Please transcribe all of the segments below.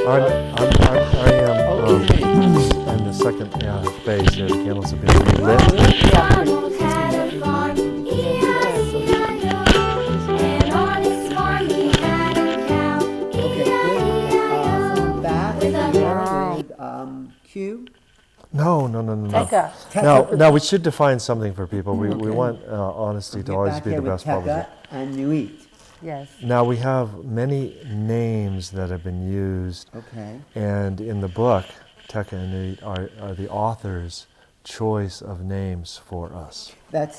I'm the second phase here. The candles have been relit. Q? No. Now we should define something for people. We want honesty to always be the best publisher. And Nuit. Yes. Now we have many names that have been used. Okay. And in the book, Teka and Nuit are the author's choice of names for us.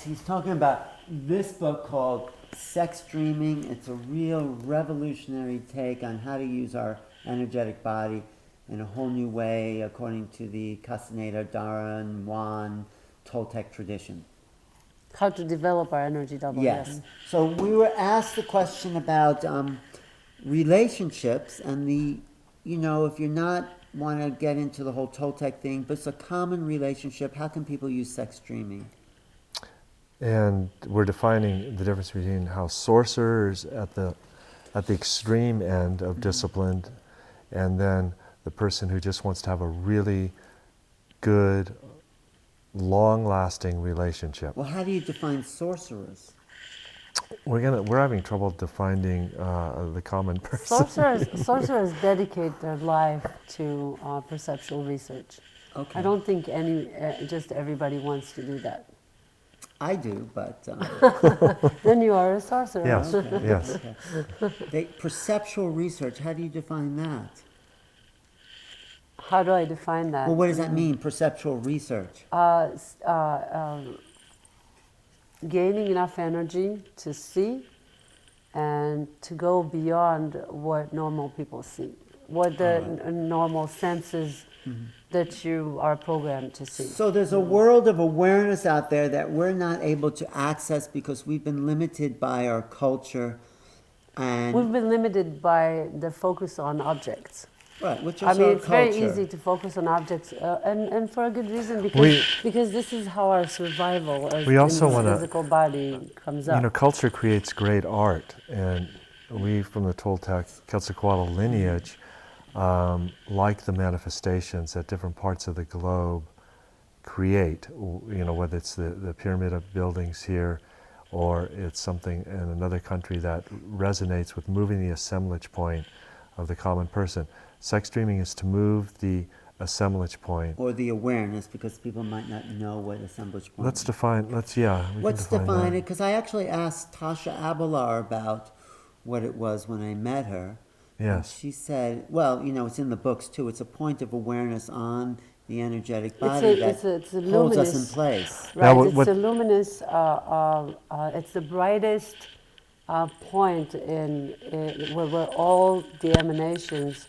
He's talking about this book called Sex Dreaming. It's a real revolutionary take on how to use our energetic body in a whole new way according to the Castaneda, Darwin, Juan, Toltec tradition. How to develop our energy double. Yes. So we were asked the question about relationships and if you're not want to get into the whole Toltec thing, but it's a common relationship. How can people use sex dreaming? And we're defining the difference between how sorcerers at the extreme end of discipline, and then the person who just wants to have a really good, long-lasting relationship. Well, how do you define sorcerers? We're having trouble defining the common person. Sorcerers dedicate their life to perceptual research. Okay. I don't think just everybody wants to do that. I do, but... Then you are a sorcerer. Yes, okay. yes. Okay. Perceptual research, how do you define that? How do I define that? Well, what does that mean, perceptual research? Gaining enough energy to see and to go beyond what normal people see, what the normal senses that you are programmed to see. So there's a world of awareness out there that we're not able to access because we've been limited by our culture and... We've been limited by the focus on objects. Right, which is I mean, our it's culture. very easy to focus on objects, and for a good reason, because this is how our survival as we also in this wanna, physical body comes up. Culture creates great art, and we from the Toltec Quetzalcoatl lineage like the manifestations that different parts of the globe create, whether it's the pyramid of buildings here, or it's something in another country that resonates with moving the assemblage point of the common person. Sex dreaming is to move the assemblage point. Or the awareness, because people might not know what assemblage point Let's define it, because I actually asked Tasha Abelar about what it was when I met her. Yes. And she said, well, it's in the books too, it's a point of awareness on the energetic body that holds us in place. Right, it's a luminous, it's the brightest point in where all the emanations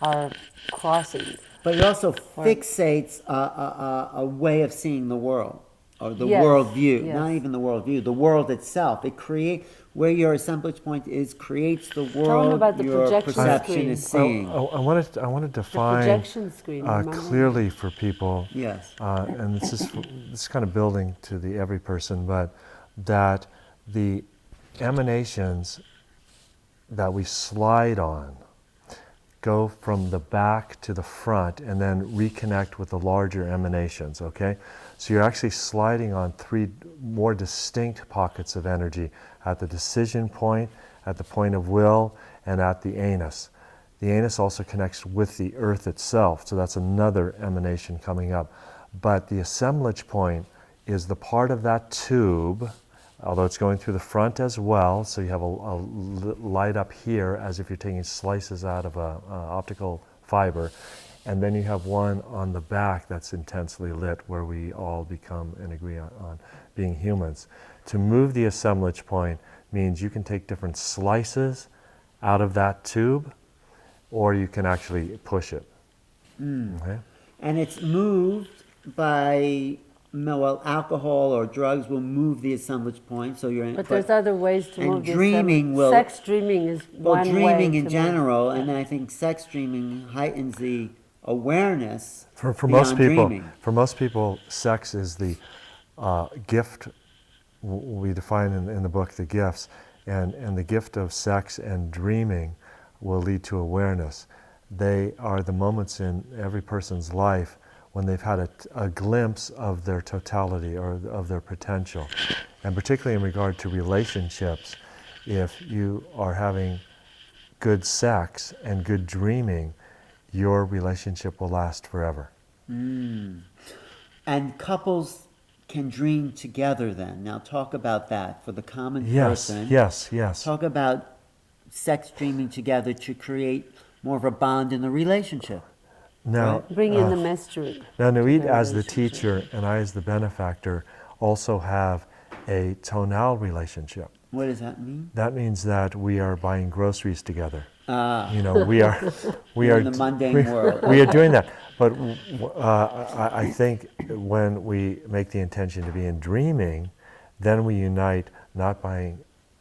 are crossing. But it also fixates a way of seeing the world, or the world view. Yes. Not even the world view, the world itself. It creates, where your assemblage point is, creates the world about the your projection perception screen. is seeing. I want to define the projection screen, clearly for people. Yes. And this is kind of building to the every person, but that the emanations that we slide on go from the back to the front and then reconnect with the larger emanations, okay? So you're actually sliding on 3 more distinct pockets of energy at the decision point, at the point of will, and at the anus. The anus also connects with the earth itself, so that's another emanation coming up. But the assemblage point is the part of that tube, although it's going through the front as well, so you have a light up here as if you're taking slices out of an optical fiber, and then you have one on the back that's intensely lit where we all become and agree on being humans. To move the assemblage point means you can take different slices out of that tube, or you can actually push it. Okay? And it's moved by... Well, alcohol or drugs will move the assemblage point, so you're in. But there's other ways to move the dreaming will. Sex dreaming is one way. Dreaming in general, and then I think sex dreaming heightens the awareness. For most people, dreaming. Sex is the gift. We define in the book the gifts, and the gift of sex and dreaming will lead to awareness. they are the moments in every person's life when they've had a glimpse of their totality or of their potential. And particularly in regard to relationships, if you are having good sex and good dreaming, your relationship will last forever. And couples can dream together then. Now talk about that for the common Yes, person. yes. Talk about sex dreaming together to create more of a bond in the relationship. Now, Bring in the mystery. now Nuit their as the relationship. teacher and I as the benefactor also have a tonal relationship. What does that mean? That means that we are buying groceries together. Ah, You know, we are in the mundane world. we are doing that. But I think when we make the intention to be in dreaming, then we unite not buying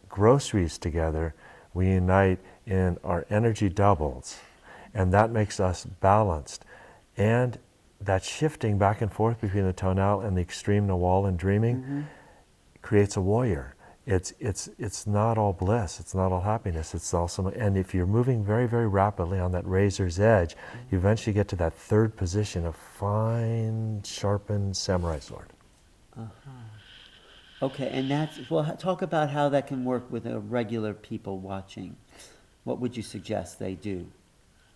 groceries together, we unite in our energy doubles, and that makes us balanced. And that shifting back and forth between the tonal and the extreme nawal in dreaming creates a warrior. It's not all bliss, it's not all happiness, it's also, and if you're moving very, very rapidly on that razor's edge, you eventually get to that third position of fine, sharpened samurai sword. Okay, and that's, well, talk about how that can work with regular people watching. What would you suggest they do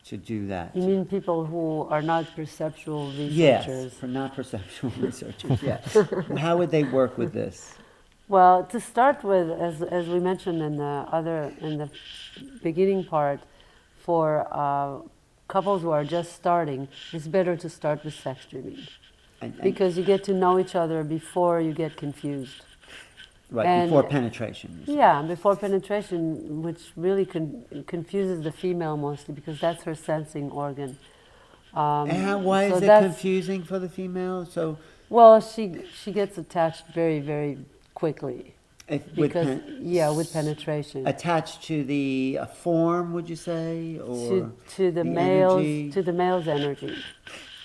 to do that? You mean people who are not perceptual Yes, researchers? for not perceptual researchers, yeah. How would they work with this? Well, to start with, as we mentioned in the beginning part, for couples who are just starting, it's better to start with sex dreaming And- because you get to know each other before you get confused. Right, and- before penetration. you said. Yeah, before penetration, which really confuses the female mostly because that's her sensing organ. Why so is it that's- confusing for the female? So, Well, she gets attached very, very quickly because with penetration. attached to the form, would you say, or to the energy? to the male's energy.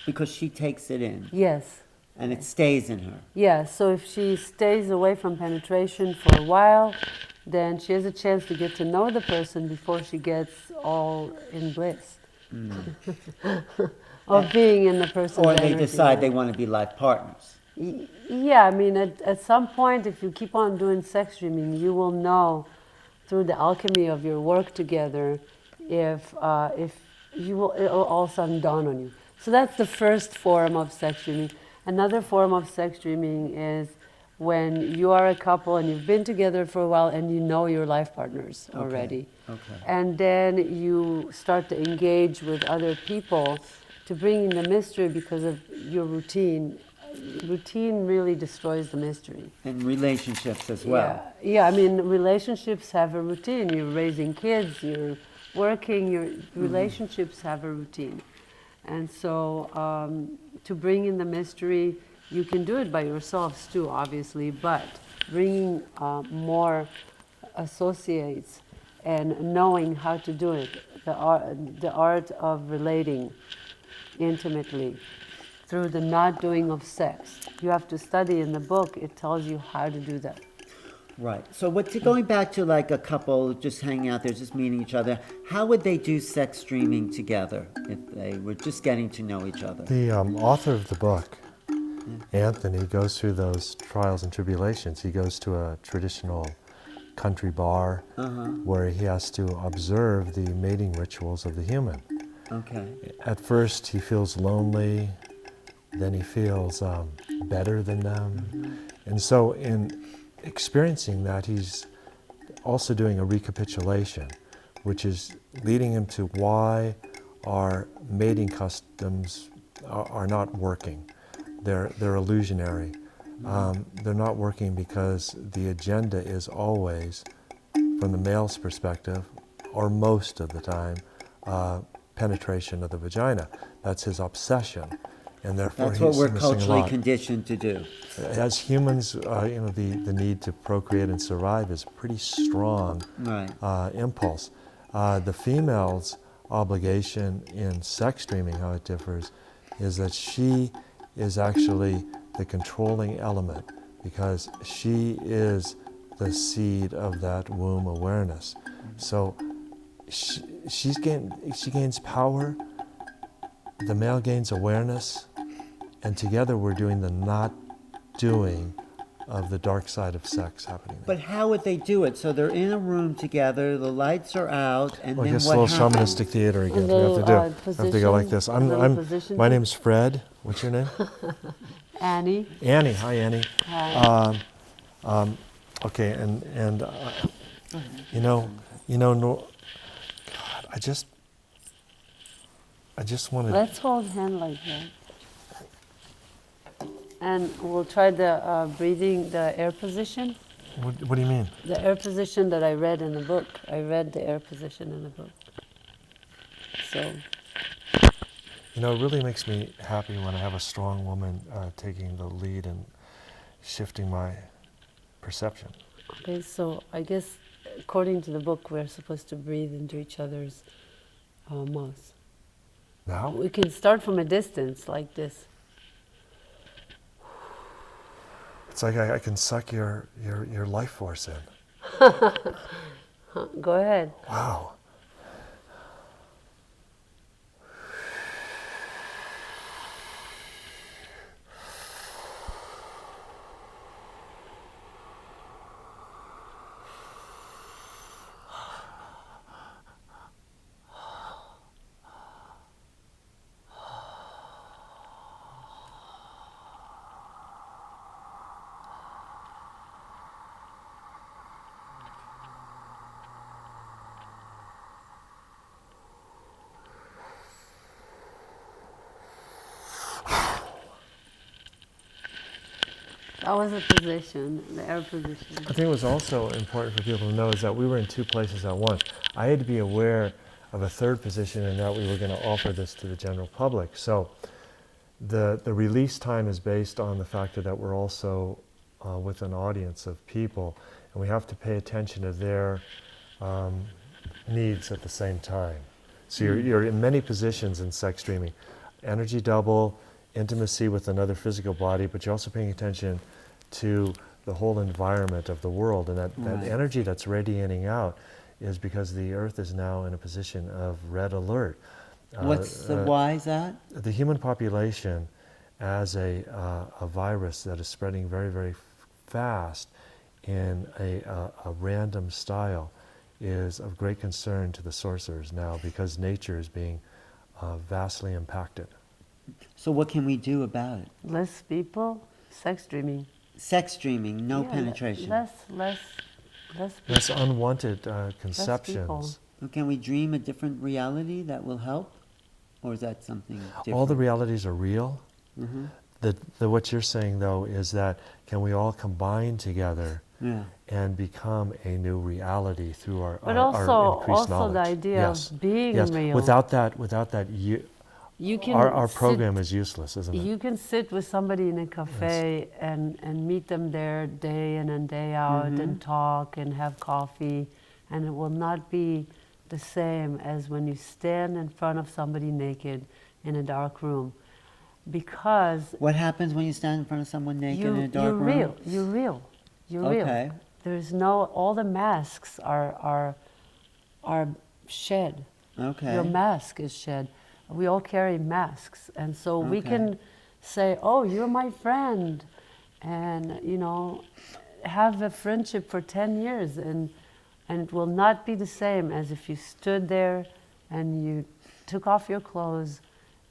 Because she takes it in Yes. and it stays in her. Yeah, so if she stays away from penetration for a while, then she has a chance to get to know the person before she gets all in bliss. Of being in the person's Or they energy. decide they want to be life partners. Yeah, I mean, at some point, if you keep on doing sex dreaming, you will know through the alchemy of your work together if you will, it will all of a sudden dawn on you. So that's the first form of sex dreaming. Another form of sex dreaming is when you are a couple and you've been together for a while and you know your life partners already. Okay. And then you start to engage with other people to bring in the mystery because of your routine. Routine really destroys the mystery. And relationships as well. Yeah, I mean, relationships have a routine. You're raising kids, you're working, your relationships have a routine. And so to bring in the mystery, you can do it by yourselves too, obviously, but bringing more associates and knowing how to do it, the art of relating intimately through the not doing of sex. You have to study in the book, it tells you how to do that. Right. So going back to like a couple just hanging out there, just meeting each other, how would they do sex dreaming together if they were just getting to know each other? The author of the book, Anthony, goes through those trials and tribulations. He goes to a traditional country bar where he has to observe the mating rituals of the human. Okay. At first he feels lonely, then he feels better than them. And so in experiencing that, he's also doing a recapitulation, which is leading him to why our mating customs are not working. They're illusionary. They're not working because the agenda is always, from the male's perspective, or most of the time, penetration of the vagina. That's his obsession, and therefore That's what he's we're missing a culturally lot. conditioned to do. As humans, the need to procreate and survive is a pretty strong Right. impulse. The female's obligation in sex dreaming, how it differs, is that she is actually the controlling element because she is the seed of that womb awareness. So she gains power, the male gains awareness, and together we're doing the not doing of the dark side of sex happening there. But how would they do it? So they're in a room together, the lights are out, and Well, I then guess what a little happens? shamanistic theater again. And We have to they'll, have to go like this. My name's Fred. What's your name? Annie. Annie. Hi, Annie. Hi. Okay, and no, God, I just wanted. Let's hold hand like that. And we'll try the breathing, the air position. What do you mean? The air position that I read in the book. I read the air position in the book. So. It really makes me happy when I have a strong woman taking the lead and shifting my perception. Okay, so I guess according to the book, we're supposed to breathe into each other's mouths. Now? We can start from a distance like this. It's like I can suck your life force in. Go ahead. Wow. That was a position, the air position. I think it was also important for people to know is that we were in two places at once. I had to be aware of a third position and that we were going to offer this to the general public. So the release time is based on the fact that we're also with an audience of people, and we have to pay attention to their needs at the same time. So you're in many positions in sex dreaming. Energy double, intimacy with another physical body, but you're also paying attention to the whole environment of the world, and that energy that's radiating out is because the earth is now in a position of red alert. Why is that? The human population as a virus that is spreading very, very fast in a random style is of great concern to the sorcerers now because nature is being vastly impacted. So what can we do about it? Less people, sex dreaming. Sex dreaming, no Yeah, penetration. Less people. Less unwanted people. conceptions. So can we dream a different reality that will help? Or is that something different? All the realities are real. Mm-hmm. What you're saying, though, is that can we all combine together and become a new reality through our But our increased knowledge? the idea of being real. Without that, You can our program is useless, isn't it? You can sit with somebody in a cafe and meet them there day in and day out and talk and have coffee, and it will not be the same as when you stand in front of somebody naked in a dark room. Because what happens when you stand in front of someone naked in a dark room? You're real. You're Okay. real. There's no, all the masks are shed. Okay. Your mask is shed. We all carry masks, and so we can say, "Oh, you're my friend," and have a friendship for 10 years, and it will not be the same as if you stood there and you took off your clothes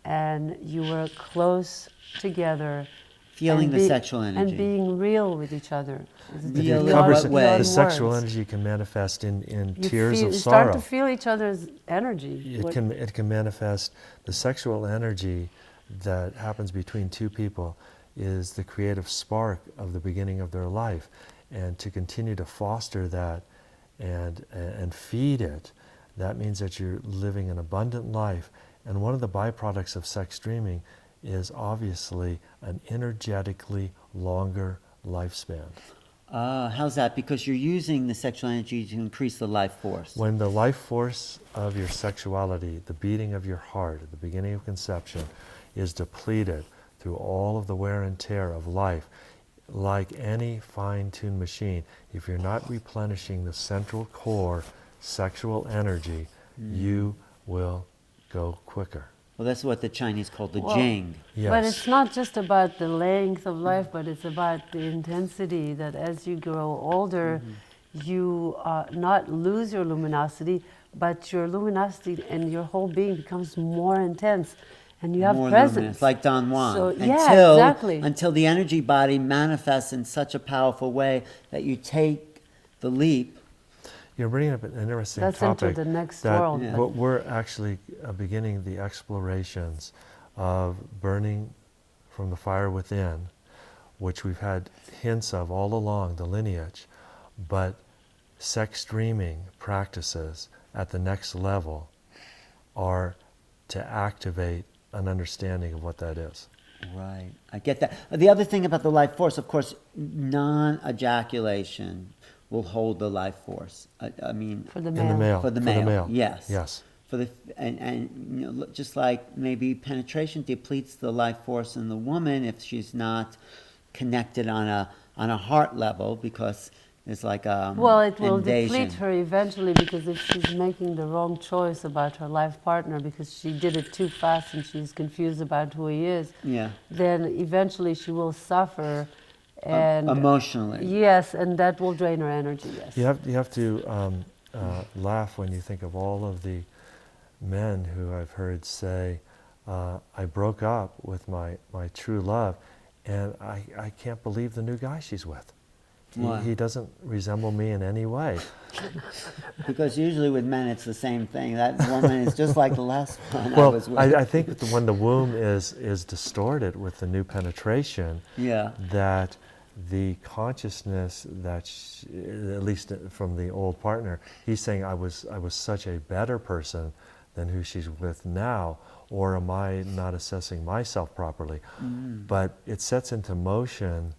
and you were close together, feeling the sexual energy and being real with each other. Real in what way? The sexual energy can manifest in tears of you sorrow. start to feel each other's energy. It can manifest. The sexual energy that happens between two people is the creative spark of the beginning of their life, and to continue to foster that and feed it, that means that you're living an abundant life. And one of the byproducts of sex dreaming is obviously an energetically longer lifespan. How's that? Because you're using the sexual energy to increase the life force. When the life force of your sexuality, the beating of your heart at the beginning of conception, is depleted through all of the wear and tear of life, like any fine-tuned machine, if you're not replenishing the central core sexual energy, you will go quicker. Well, that's what the Chinese call the Well, Jing. Yes. But it's not just about the length of life, but it's about the intensity that as you grow older, you not lose your luminosity, but your luminosity and your whole being becomes more intense, and you have More presence. luminous, like Don Juan. So, yeah, exactly. Until the energy body manifests in such a powerful way that you take the leap. You're bringing up an interesting That's topic. into the next that world. Yeah. what we're actually beginning the explorations of burning from the fire within, which we've had hints of all along the lineage, but sex dreaming practices at the next level are to activate an understanding of what that is. Right, I get that. The other thing about the life force, of course, non-ejaculation will hold the life force. I mean, For the In male. the male. For the male, yes. Yes. For the and you know, just like maybe penetration depletes the life force in the woman if she's not connected on a heart level, because it's like Well, it will invasion. deplete her eventually, because if she's making the wrong choice about her life partner because she did it too fast and she's confused about who he is, Yeah, then eventually she will suffer, and emotionally. yes, and that will drain her energy. Yes. You have to laugh when you think of all of the men who I've heard say, I broke up with my true love, and I can't believe the new guy she's with. Why? He doesn't resemble me in any way. Because usually with men it's the same thing. That woman is just like the last one I Well, was with. I think that when the womb is distorted with the new penetration, Yeah. that the consciousness that, at least from the old partner, he's saying, I was such a better person than who she's with now, or am I not assessing myself properly? But it sets into motion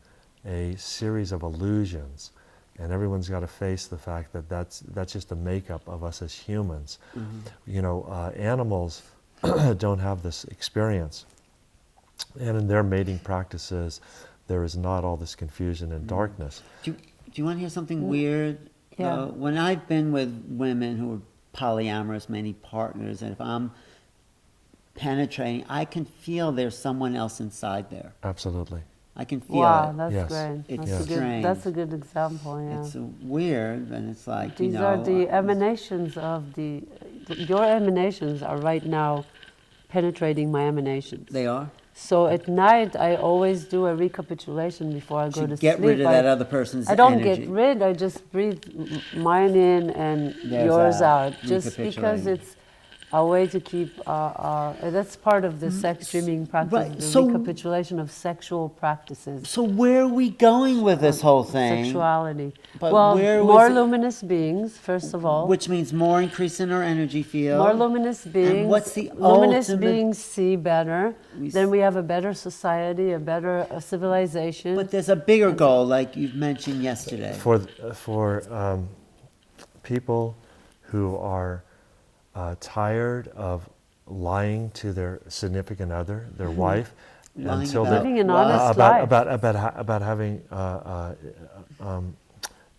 a series of illusions, and everyone's got to face the fact that that's just the makeup of us as humans. You know, animals don't have this experience, and in their mating practices, there is not all this confusion and darkness. Do you want to hear something weird? Yeah. When I've been with women who are polyamorous, many partners, and if I'm penetrating, I can feel there's someone else inside there. Absolutely. I can feel Wow, it. that's Yes. great. It's That's a good. strange. That's a good example. Yeah. It's weird, and it's like, These you know, are the emanations of the. Your emanations are right now penetrating my emanations. they are. So at night, I always do a recapitulation before I go To to get sleep. rid of that other person's I don't energy. get rid. I just breathe mine in and There's yours that, out. Just because recapitulating. it's a way to keep. That's part of the sex dreaming practice. right, The so- recapitulation of sexual practices. So where are we going with this whole thing? Sexuality. But Well, where more was it- luminous beings, first of all. Which means more increase in our energy field. More luminous beings. what's the luminous ultimate- beings see better. Then we have a better society, a better civilization. But there's a bigger goal, like you've mentioned yesterday. For people who are tired of lying to their significant other, their wife, Lying until about they're Living an what? honest life. about having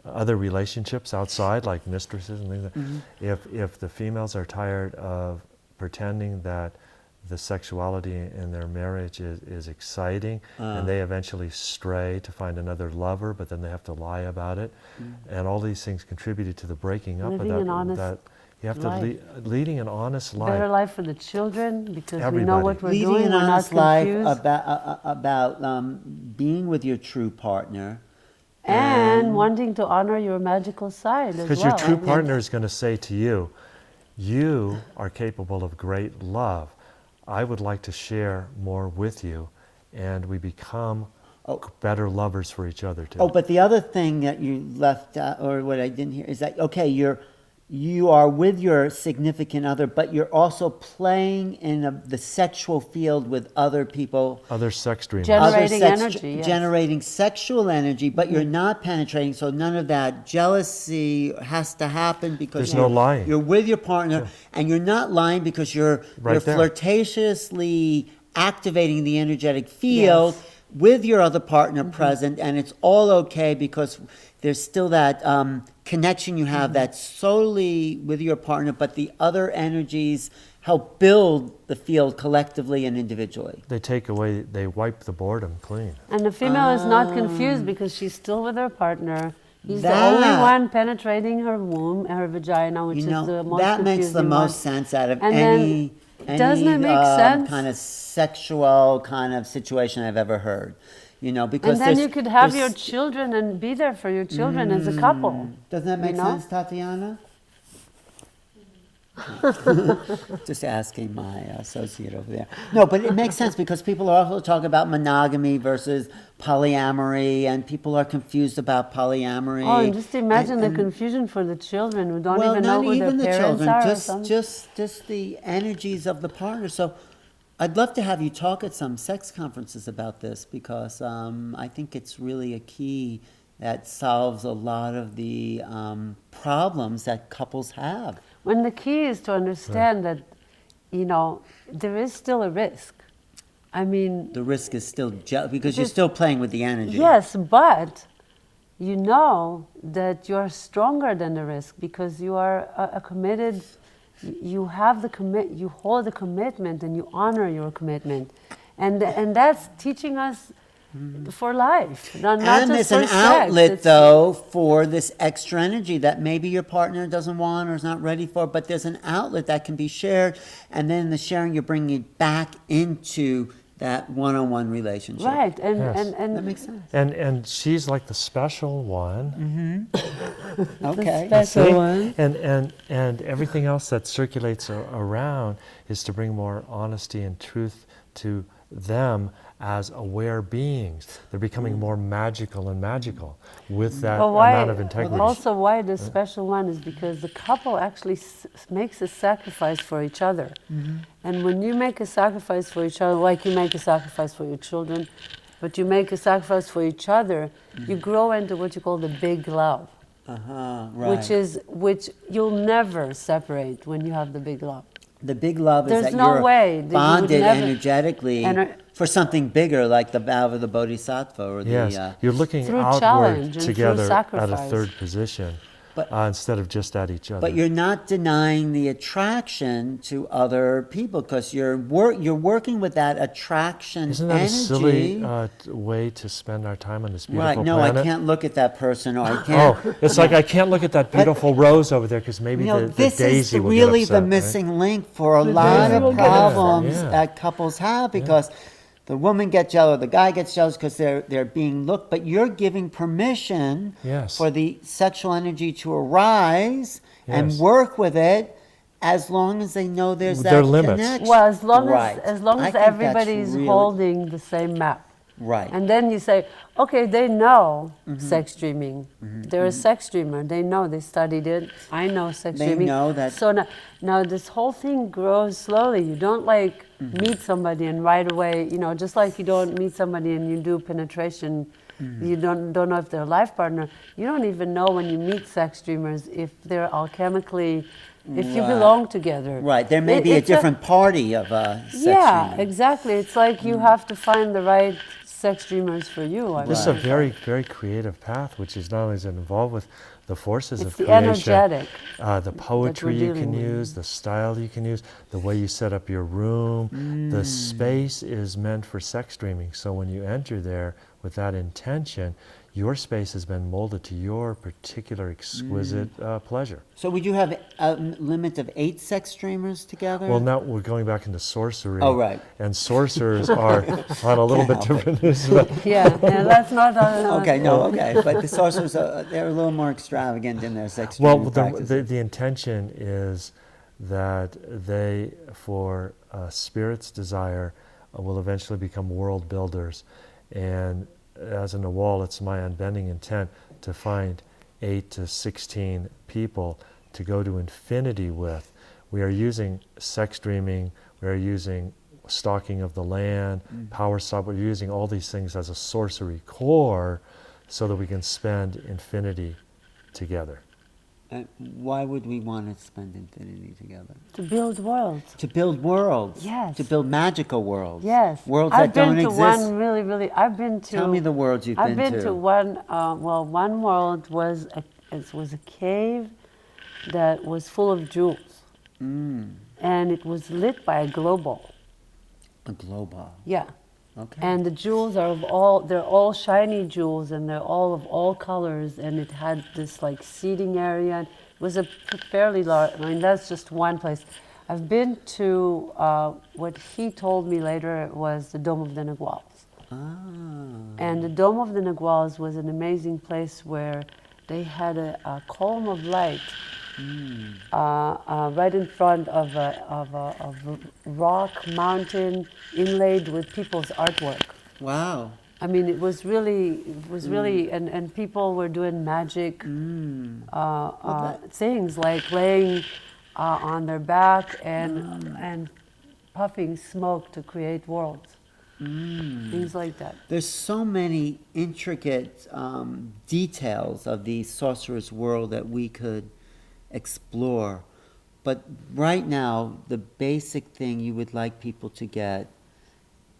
other relationships outside, like mistresses and things. If the females are tired of pretending that the sexuality in their marriage is exciting, and they eventually stray to find another lover, but then they have to lie about it, and all these things contributed to the breaking up Living of an honest that. You have life. to leading an honest Better life. life for the children, because we Everybody. know what we're Leading doing. an We're not honest life confused. about being with your true partner. And wanting to honor your magical side as Because well. your true partner is going to say to you, you are capable of great love. I would like to share more with you, and we become better lovers for each other too. Oh, but the other thing that you left out, or what I didn't hear, is that, okay, you are with your significant other, but you're also playing in the sexual field with other people. Other sex dreamers. Generating energy, yes. Generating sexual energy, but you're not penetrating, so none of that jealousy has to happen because There's no lying. You're with your partner, and you're not lying because you're Right there. flirtatiously activating the energetic field with your other partner present, and it's all okay because there's still that connection you have that's solely with your partner, but the other energies help build the field collectively and individually. They wipe the boredom clean. And the female is not confused because she's still with her partner. He's the only one penetrating her womb, her vagina, which is the most that makes the confusing most one. sense out of And any doesn't it make sense? kind of sexual kind of situation I've ever heard. Because And then you could have your children and be there for your children as a couple. Doesn't that make you know? sense, Tatiana? Just asking my associate over there. No, but it makes sense because people are also talking about monogamy versus polyamory, and people are confused about polyamory. Oh, and just imagine the confusion for the children who don't even know who their parents are. Just the energies of the partner. So I'd love to have you talk at some sex conferences about this because I think it's really a key that solves a lot of the problems that couples have. When the key is to understand that, there is still a risk. I mean... The risk is still... because you're still playing with the energy. Yes, but you know that you're stronger than the risk because you are a committed... You have you hold the commitment and you honor your commitment. And that's teaching us for life, not and just there's an for outlet, sex. though, for this extra energy that maybe your partner doesn't want or is not ready for, but there's an outlet that can be shared, and then the sharing, you're bringing it back into that one-on-one relationship. Right, and that makes sense. And she's like the special one. Okay. The special one. And everything else that circulates around is to bring more honesty and truth to them as aware beings. They're becoming more magical and magical with that amount of integrity. Also, why the special one is because the couple actually makes a sacrifice for each other. And when you make a sacrifice for each other, like you make a sacrifice for your children, but you make a sacrifice for each other, you grow into what you call the big love. Right. Which you'll never separate when you have the big love. The big love There's is that no you're way that bonded you would never, energetically for something bigger, like the vow of the bodhisattva or the... You're looking through outward challenge and together through at a sacrifice. third position instead of just at each other. But you're not denying the attraction to other people because you're working with that attraction Isn't that energy. a silly way to spend our time on this beautiful No, planet? I can't look at that person, or I can't... it's like I can't look at that beautiful rose over there because maybe the this daisy is will really get upset, the missing right? link for a lot daisy will of get upset. problems that couples have because the woman gets jealous, the guy gets jealous because they're being looked, but you're giving permission for the sexual energy to arise and work with it as long as they know there's Their that limits. connection. Well, as long Right. as I think that's everybody's really- holding the same map. Right. And then you say, okay, they know sex dreaming. They're a sex dreamer. They know, they studied it. I know sex They dreaming. know that- So now this whole thing grows slowly. You don't meet somebody and right away, just like you don't meet somebody and you do penetration, you don't know if they're a life partner. You don't even know when you meet sex dreamers if they're alchemically, if you belong together. Right. There may be a different party of sex dreaming. Exactly. It's like you have to find the right sex dreamers for you. This is a very, very creative path, which is not only is it involved with the forces It's of the creation, energetic the poetry you dealing can with. use, the style you can use, the way you set up your room. The space is meant for sex dreaming. So when you enter there with that intention, your space has been molded to your particular exquisite pleasure. So would you have a limit of 8 sex dreamers together? Well, now we're going back into sorcery. Oh, right. And sorcerers are on a little bit different. Yeah, that's not... Okay. But the sorcerers, they're a little more extravagant in their sex Well, dreaming practices. the intention is that they, for spirit's desire, will eventually become world builders. And as in the wall, it's my unbending intent to find 8 to 16 people to go to infinity with. We are using sex dreaming, we are using stalking of the land, power stop, we're using all these things as a sorcery core so that we can spend infinity together. Why would we want to spend infinity together? To build worlds. To build worlds. Yes. To build magical worlds. Yes. Worlds that don't exist. One really, I've been to... Tell me the worlds you've been to. I've been to one, one world was it was a cave that was full of jewels, and it was lit by a glow ball. A glow ball. Yeah. Okay. And the jewels are they're all shiny jewels, and they're all of all colors, and it had this like seating area. It was a fairly large, I mean, that's just one place. I've been to, what he told me later was the Dome of the Naguals. And the Dome of the Naguals was an amazing place where they had a column of light right in front of a rock mountain inlaid with people's artwork. Wow. I mean, it was really, and people were doing magic things like laying on their back and puffing smoke to create worlds. Things like that. There's so many intricate details of the sorcerer's world that we could explore. But right now, the basic thing you would like people to get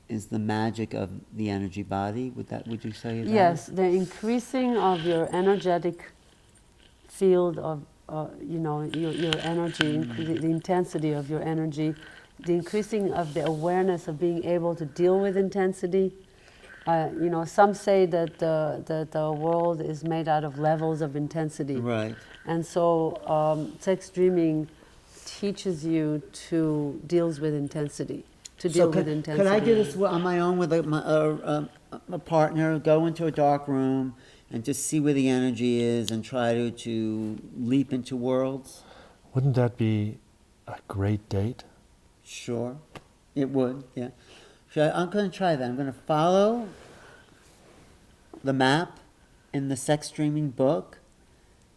is the magic of the energy body. Would you say that? Yes, the increasing of your energetic field of, your energy, the intensity of your energy, the increasing of the awareness of being able to deal with intensity. Some say that the world is made out of levels of intensity. Right. And so sex dreaming teaches you to deals with intensity. Could I do this on my own with a partner, go into a dark room and just see where the energy is and try to leap into worlds? Wouldn't that be a great date? Sure, it would, yeah. I'm going to try that. I'm going to follow the map in the sex dreaming book,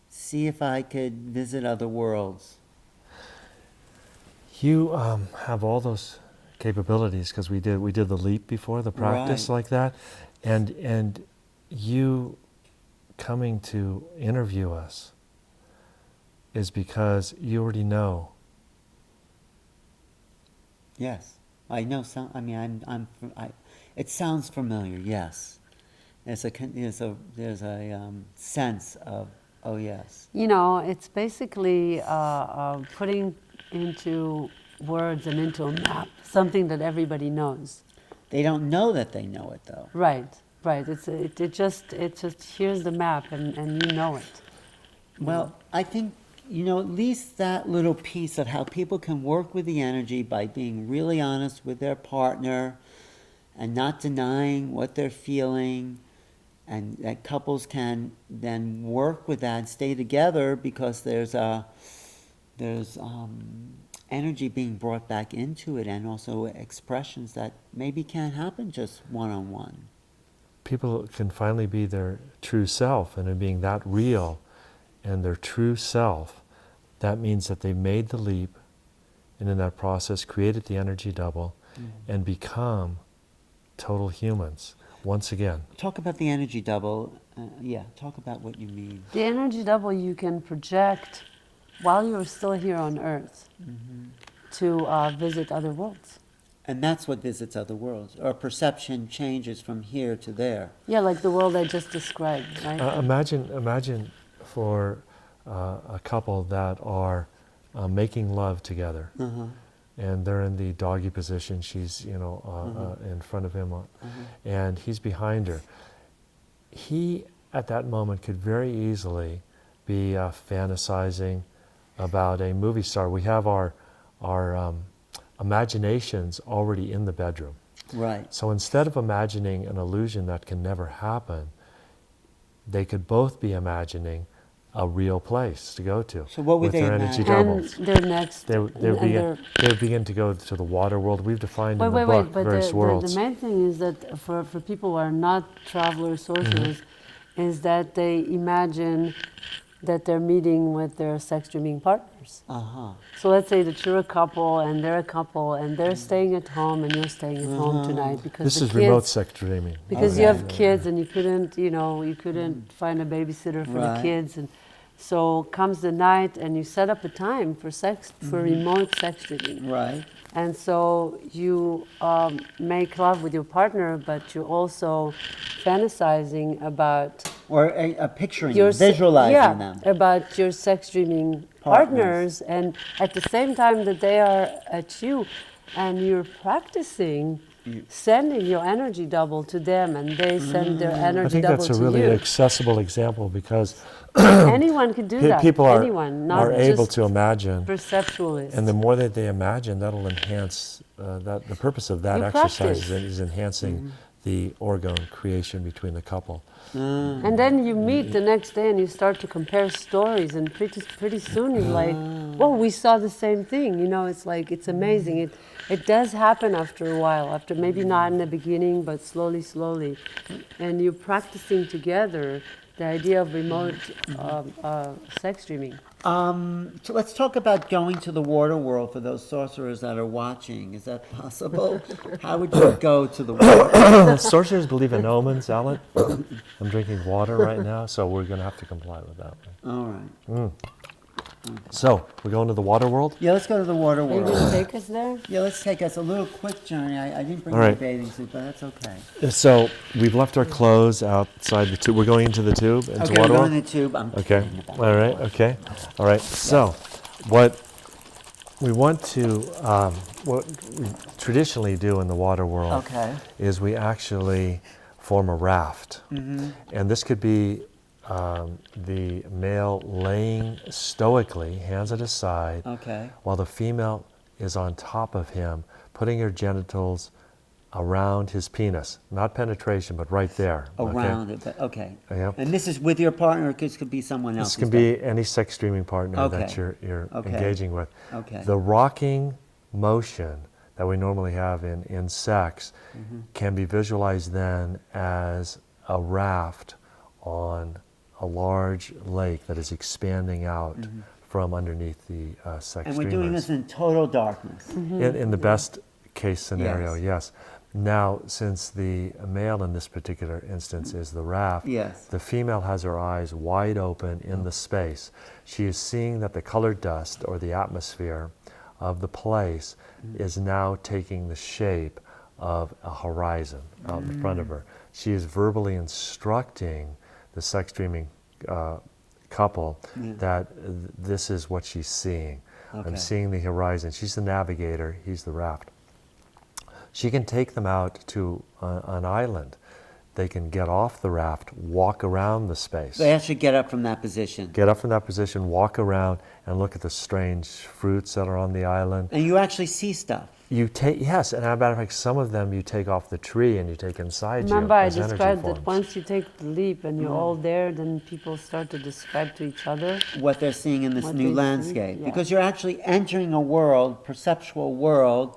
see if I could visit other worlds. You have all those capabilities because we did the leap before, the practice like that, and you coming to interview us is because you already know. Yes, I know some. I mean, it sounds familiar. Yes, there's a sense of, oh yes. It's basically putting into words and into a map something that everybody knows. They don't know that they know it though. Right. It just here's the map and you know it. Well, I think at least that little piece of how people can work with the energy by being really honest with their partner and not denying what they're feeling, and that couples can then work with that and stay together because there's energy being brought back into it, and also expressions that maybe can't happen just one-on-one. People can finally be their true self, and in being that real and their true self, that means that they made the leap, and in that process created the energy double and become total humans once again. Talk about the energy double. Talk about what you mean. The energy double you can project while you're still here on Earth to visit other worlds. And that's what visits other worlds. Our perception changes from here to there. Yeah, like the world I just described, right? Imagine for a couple that are making love together, and they're in the doggy position. She's in front of him, and he's behind her. He at that moment could very easily be fantasizing about a movie star. We have our imaginations already in the bedroom. Right. So instead of imagining an illusion that can never happen, they could both be imagining a real place to go to. So what would with they their energy imagine? doubles. And their next... They would begin to go to the water world. We've defined in the book but various worlds. The main thing is that for people who are not travelers, sorcerers, is that they imagine that they're meeting with their sex dreaming partners. So let's say that you're a couple and they're a couple and they're staying at home and you're staying at home tonight because This the is kids, remote sex dreaming. because you have kids and you couldn't find a babysitter for the kids, and So comes the night and you set up a time for sex, for remote sex dreaming. Right. And so you make love with your partner, but you're also fantasizing about Or picturing your them, visualizing yeah, them. about your sex dreaming partners, and at the same time that they are at you, and you're practicing sending your energy double to them, and they send their I energy think double that's a to really you. accessible example because Anyone could do that. people Anyone, not are able just to imagine. perceptualists. And the more that they imagine, that'll enhance, the purpose of that You exercise practice. is enhancing the orgone creation between the couple. And then you meet the next day and you start to compare stories, and pretty soon you're like, well, we saw the same thing. You know, it's like, it's amazing. It does happen after a while, after maybe not in the beginning, but slowly. And you're practicing together the idea of remote sex dreaming. So let's talk about going to the water world for those sorcerers that are watching. Is that possible? How would you go to the water? Sorcerers believe in omens, Alan. I'm drinking water right now, so we're going to have to comply with that. All right. So, we're going to the water world? Yeah, let's go to the water Are you world. going to take us there? Yeah, let's take us a little quick journey. I didn't bring All my right. bathing suit, but that's okay. So, we've left our clothes outside the tube. We're going into the tube, into Okay, we're water going world? in the tube. I'm Okay. kidding about All right. Okay. All right. So, what we want to, what we traditionally do in the water world Okay. is we actually form a raft, and this could be the male laying stoically, hands at his side, Okay. while the female is on top of him, putting her genitals around his penis, not penetration, but right there. Around it, but okay. Yeah. And this is with your partner, or this could be someone else. This can be any sex dreaming partner that Okay. you're Okay. engaging with. Okay. The rocking motion that we normally have in sex can be visualized then as a raft on a large lake that is expanding out from underneath the sex And we're doing this streamers. in total darkness. In the best case scenario, Yes. yes. Now, since the male in this particular instance is the raft, Yes. the female has her eyes wide open in the space. She is seeing that the colored dust or the atmosphere of the place is now taking the shape of a horizon out in front of her. She is verbally instructing the sex dreaming couple that this is what she's seeing. Okay. I'm seeing the horizon. She's the navigator, he's the raft. She can take them out to an island. They can get off the raft, walk around the space. They actually get up from that position. Get up from that position, walk around, and look at the strange fruits that are on the island. And you actually see stuff. You take, yes, and as a matter of fact, some of them you take off the tree and you take inside Remember, you I as energy described forms. that once you take the leap and you're all there, then people start to describe to each other. What they're seeing in this What new they see, landscape. yeah. Because you're actually entering a world, perceptual world,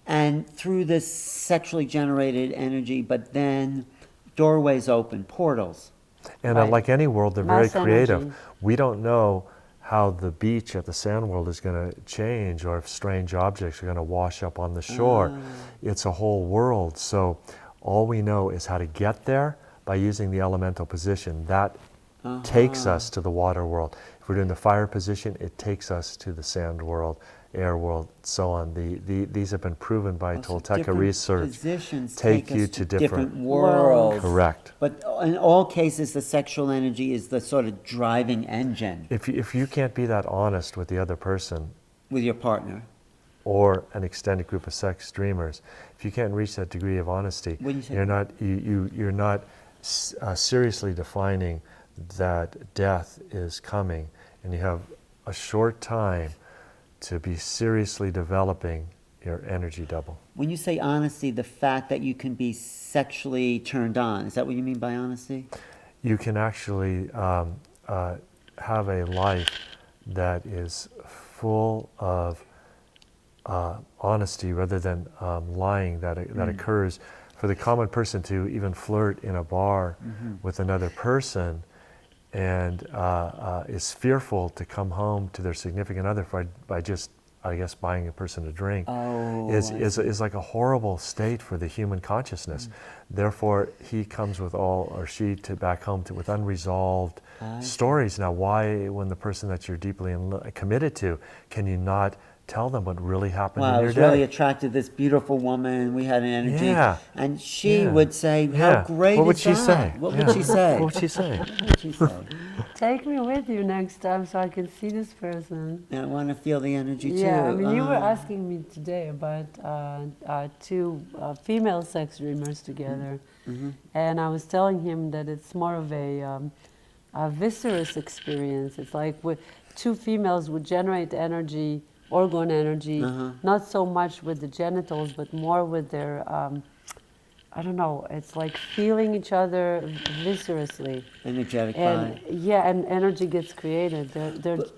and through this sexually generated energy, but then doorways open, portals. And Right. like any world, they're very Mass creative. energy. We don't know how the beach at the sand world is going to change or if strange objects are going to wash up on the shore. It's a whole world. So all we know is how to get there by using the elemental position. That takes us to the water world. If we're doing the fire position, it takes us to the sand world, air world, so on. These have been proven by So Toltec different research. positions take us you to different worlds. Correct. But in all cases, the sexual energy is the sort of driving engine If you can't be that honest with the other person, with your partner. or an extended group of sex dreamers, if you can't reach that degree of honesty, When you say- you're not seriously defining that death is coming, and you have a short time to be seriously developing your energy double. When you say honesty, the fact that you can be sexually turned on, is that what you mean by honesty? You can actually have a life that is full of honesty rather than lying that occurs for the common person to even flirt in a bar with another person and is fearful to come home to their significant other by just I guess buying a person a drink Oh, is like a horrible state for the human consciousness. Therefore, he comes with all, or she, to back home with unresolved stories. Now, why, when the person that you're deeply committed to, can you not tell them what really happened Wow, in I your was day? really attracted to this beautiful woman. We had an energy. Yeah. And she Yeah. would say, how Yeah. great What would is she that? say? What Yeah. would she say? What would she say? What would she say? Take me with you next time so I can see this person. And I want to feel the energy too. Yeah, I mean, you were asking me today about two female sex dreamers together, and I was telling him that it's more of a viscerous experience. It's like two females would generate energy, orgone energy, not so much with the genitals, but more with their, I don't know, it's like feeling each other viscerally. Energetic And body. yeah, and energy gets created.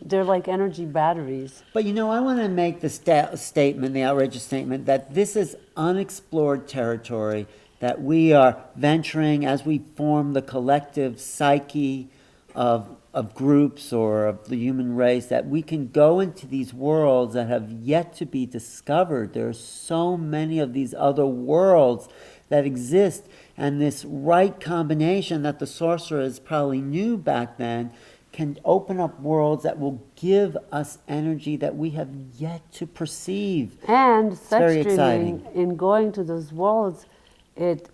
They're like energy batteries. But you know, I want to make the statement, the outrageous statement, that this is unexplored territory, that we are venturing as we form the collective psyche of groups or of the human race, that we can go into these worlds that have yet to be discovered. There are so many of these other worlds that exist, and this right combination that the sorcerers probably knew back then can open up worlds that will give us energy that we have yet to perceive. And It's very sex dreaming, exciting. in going to those worlds, it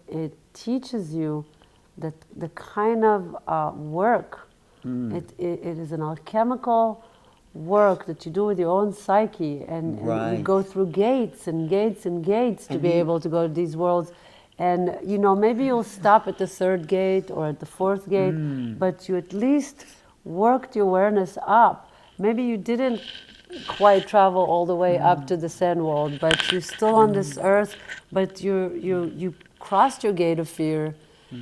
teaches you that the kind of work, it is an alchemical work that you do with your own psyche, and you Right. go through gates and gates and gates to And be you- able to go to these worlds. And you know, maybe you'll stop at the third gate or at the fourth gate, but you at least worked your awareness up. Maybe you didn't quite travel all the way up to the sand world, but you're still on this earth, but you crossed your gate of fear,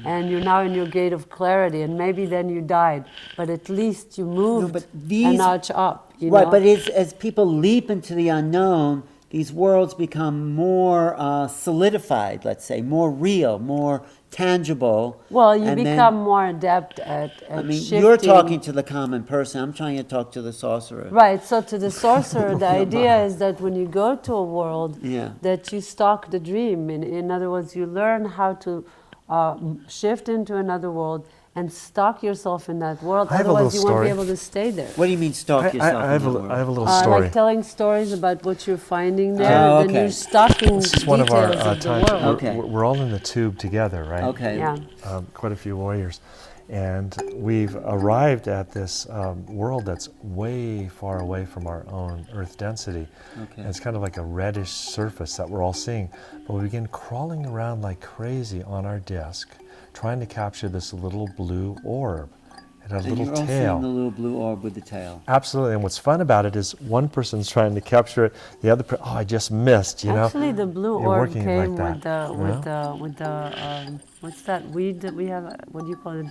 and you're now in your gate of clarity, and maybe then you died, but at least you moved but a these- notch up, you Right, know? but as people leap into the unknown, these worlds become more solidified, let's say, more real, more tangible. Well, you and then- become more adept at I mean, shifting. you're talking to the common person. I'm trying to talk to the sorcerer. Right, so to the sorcerer, the idea is that when you go to a world, Yeah. that you stalk the dream. In other words, you learn how to shift into another world and stalk yourself in that world. I have a Otherwise, you little won't be story. able to stay there. What do you mean stalk yourself? I have in that world? I have a little story. Like telling stories about what you're finding there, Oh, then okay. you're stalking This is one of our details of the times. world. Okay. We're all in the tube together, right? Okay. Yeah. Quite a few warriors. And we've arrived at this world that's way far away from our own Earth density. Okay. And it's kind of like a reddish surface that we're all seeing. But we begin crawling around like crazy on our disk, trying to capture this little blue orb. It had a And little you're all tail. seeing the little blue orb with the tail. Absolutely. And what's fun about it is one person's trying to capture it, the other oh, I just missed, you know? Actually, the blue You're orb working came like with that, the you know? with the what's that weed that we have? What do you call it?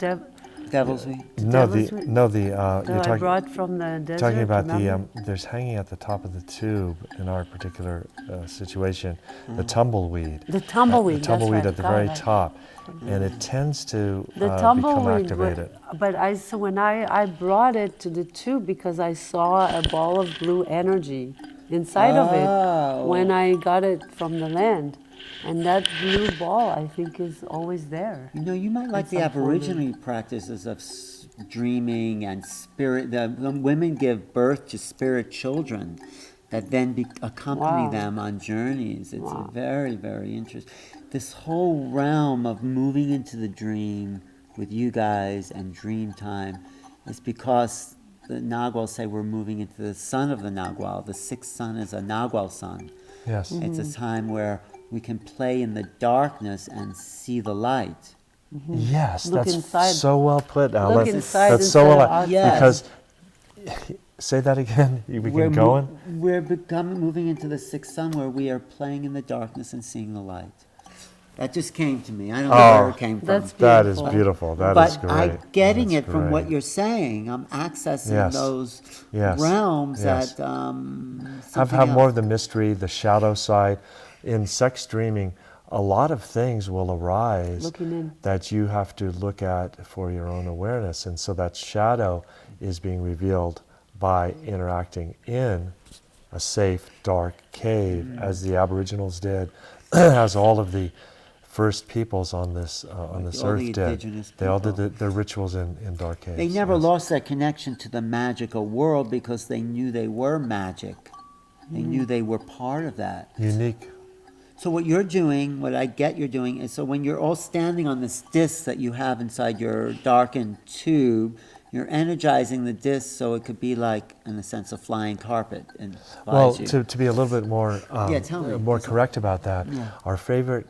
Devil's weed. No, devil's the weed? no, the That you're I talking brought from the desert. talking about remember? there's hanging at the top of the tube in our particular situation, the tumbleweed. The tumbleweed. The tumbleweed that's at the right, very got it. top, and it tends to The become tumbleweed, activated. but when I brought it to the tube because I saw a ball of blue energy inside of Oh. it when I got it from the land, and that blue ball I think is always there. You know, you might like the some form of- Aboriginal practices of dreaming and spirit. The women give birth to spirit children that then accompany Wow. them on journeys. It's Wow. very, very interesting. This whole realm of moving into the dream with you guys and dream time is because the Nagual say we're moving into the sun of the Nagual. The sixth sun is a Nagual sun. Yes. It's a time where we can play in the darkness and see the light. Yes, Look that's inside. so well put, Alan. Look inside That's so instead well of outside. Yes. Because say that again. You We're begin going. We're moving into the sixth sun where we are playing in the darkness and seeing the light. That just came to me. I don't know where it came from. That's That is beautiful. beautiful. That is but great. I'm getting That's it from what great. you're saying. I'm accessing Yes. those Yes. realms Yes. that have something more else. of the mystery, the shadow side. In sex dreaming, a lot of things will arise Looking in. that you have to look at for your own awareness. And so that shadow is being revealed by interacting in a safe, dark cave, as the Aboriginals did, as all of the first peoples on this all the earth did. indigenous They all did people. their rituals in dark caves. They never yes. lost that connection to the magical world because they knew they were magic. They knew they were part of that. Unique. So what you're doing, what I get you're doing, is so when you're all standing on this disc that you have inside your darkened tube, you're energizing the disc so it could be like, in a sense, a flying carpet. And Well, to be a little bit more tell me. more correct about that, Yeah. our favorite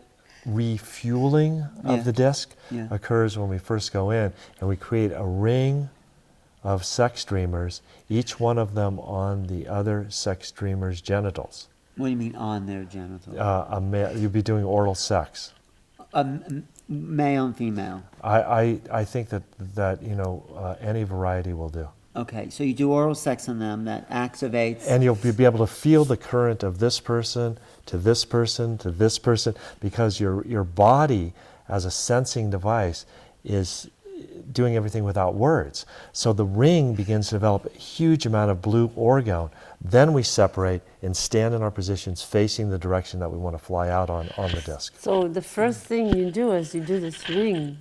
refueling of Yeah. the disc Yeah. occurs when we first go in, and we create a ring of sex dreamers, each one of them on the other sex dreamer's genitals. What do you mean on their genitals? You'd be doing oral sex. Male and female. I think that any variety will do. Okay, so you do oral sex on them that activates. And you'll be able to feel the current of this person to this person to this person, because your body as a sensing device is doing everything without words. So the ring begins to develop a huge amount of blue orgone. Then we separate and stand in our positions facing the direction that we want to fly out on the disc. So the first thing you do is you do this ring.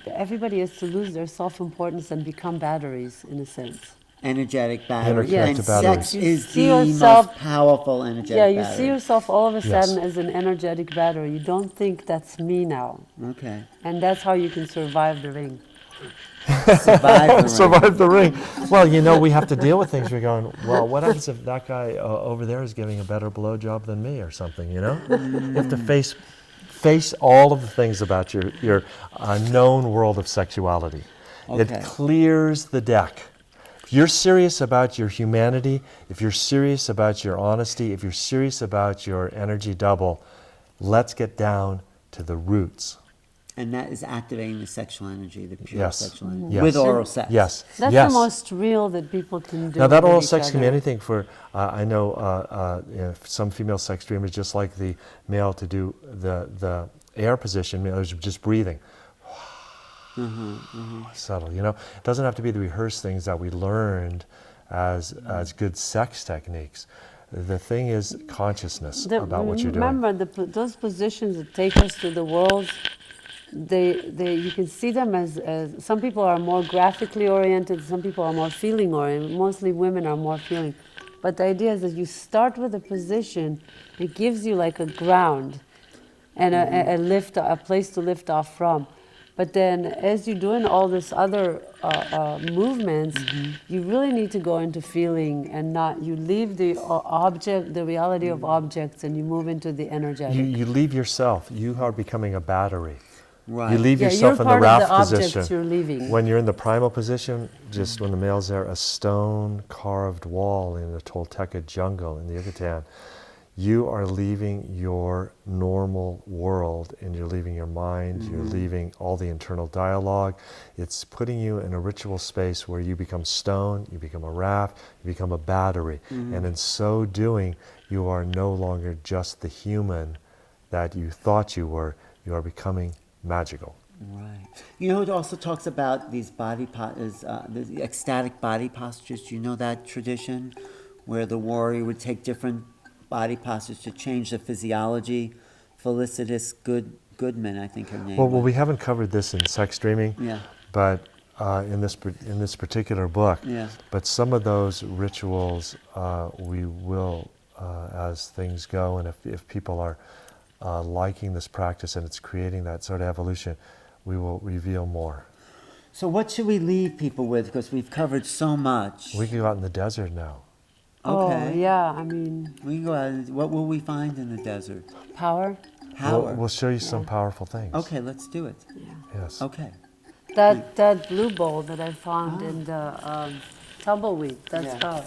Everybody is to lose their self-importance and become batteries, in a sense. Energetic battery. Interconnected And batteries. sex You is see the yourself- most powerful energetic Yeah, you battery. see yourself all of a Yes. sudden as an energetic battery. You don't think that's me now. Okay. And that's how you can survive the ring. Survive the ring. Survive the ring. Well, we have to deal with things. We're going, well, what happens if that guy over there is giving a better blowjob than me or something, You have to face all of the things about your known world of sexuality. Okay. It clears the deck. If you're serious about your humanity, if you're serious about your honesty, if you're serious about your energy double, let's get down to the roots. And that is activating the sexual energy, the pure Yes. sexual energy. Yes. With oral sex. Yes. That's yes. the most real that people can do. Now that with oral each sex can be other. anything for, I know some female sex dreamers, just like the male to do the air position, males are just breathing. Subtle, It doesn't have to be the rehearsed things that we learned as good sex techniques. The thing is consciousness about what you're doing. Remember, those positions that take us to the world, you can see them as some people are more graphically oriented, some people are more feeling oriented. Mostly women are more feeling. But the idea is that you start with a position, it gives you like a ground and a place to lift off from. But then as you're doing all this other movements, you really need to go into feeling and you leave the object, the reality of objects, and you move into the energetic. You leave yourself. You are becoming a battery. Right. You leave Yeah, yourself you're in the part of raft the objects position. you're leaving. When you're in the primal position, just when the male's there, a stone carved wall in the Toltec jungle in the Yucatan, you are leaving your normal world and you're leaving your mind, you're leaving all the internal dialogue. It's putting you in a ritual space where you become stone, you become a raft, you become a battery. And in so doing, you are no longer just the human that you thought you were. You are becoming magical. Right. It also talks about these the ecstatic body postures. Do you know that tradition where the warrior would take different body postures to change the physiology? Felicitas Goodman, I think her name Well, was. we haven't covered this in sex dreaming, Yeah. but in this particular book. Yeah. But some of those rituals we will, as things go, and if people are liking this practice and it's creating that sort of evolution, we will reveal more. So what should we leave people with? Because we've covered so much. We can go out in the desert now. Okay. Oh, yeah, I mean, We can go out. What will we find in the desert? power. Power. We'll show you some powerful things. Okay, let's do it. Yes. Okay. That blue bowl that I found in the tumbleweed, that's Yeah. power.